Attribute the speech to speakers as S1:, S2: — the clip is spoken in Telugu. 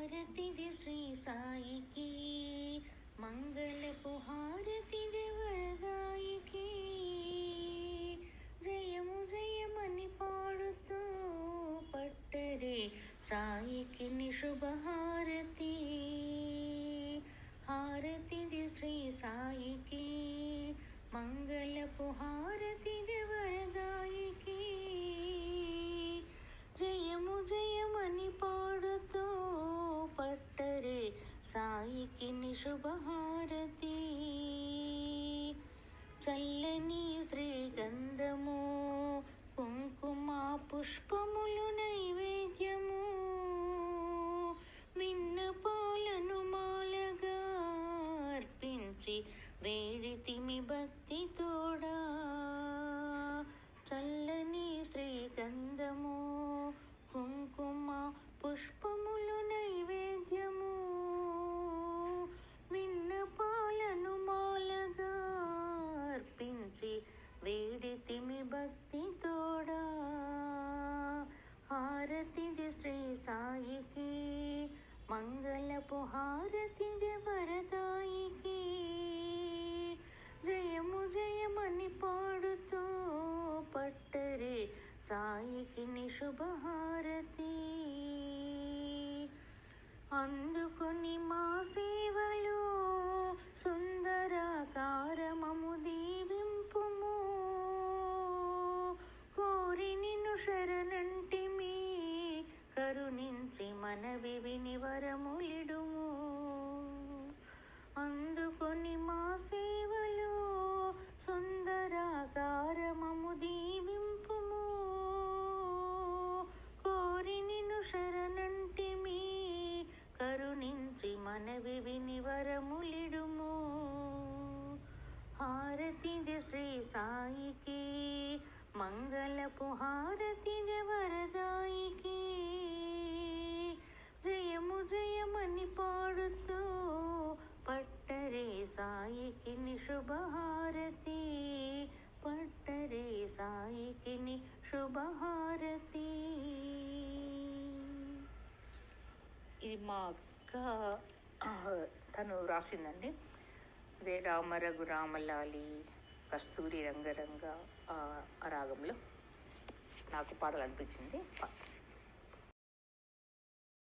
S1: హారతిది శ్రీ సాయికి, మంగళపు హారతిది వరదాయికి. జయము జయమని పాడుతూ పట్టరే సాయికి శుభహారతి. హారతిది శ్రీ సాయికి, మంగళపు హారతిది వరదాయికి. జయము జయమని పాడుతూ పట్టరే సాయికి శుభహారతి. చల్లని శ్రీగంధము, కుంకుమ పుష్పములు నైవేద్యము, విన్నపాలను మాలగా అర్పించి వేడితిమి భక్తి తోడా. చల్లని శ్రీగంధము, కుంకుమ పుష్పములు నైవేద్యము, విన్నపాలను మాలగా అర్పించి వేడితిమి భక్తి తోడా. హారతిది శ్రీ సాయికి, మంగళపు హారతిది వరదాయికి. జయము జయమని పాడుతూ పట్టరే సాయికి శుభహారతి. అందుకొని మా సేవలో సుందరాకారమము దీవింపుము. కోరి నిన్ను శరణంటిమి, కరుణించి మనవి విని వరములిడుము. అందుకొని మా సేవలో సుందరాకారమము దీవింపుము. కోరి నిన్ను శరణంటిమి, కరుణించి మనవి విని వరములిడుము. హారతిది శ్రీ సాయికి, మంగళపు హారతిది వరదాయికి. జయము జయమని పాడుతూ పట్టరే సాయికి శుభహారతి. పట్టరే సాయికి శుభహారతి. ఇది మా అక్క తను రాసిందండి. అదే రామ రఘు రామలాలి కస్తూరి రంగరంగ ఆ రాగంలో నాకు పాడాలనిపించింది.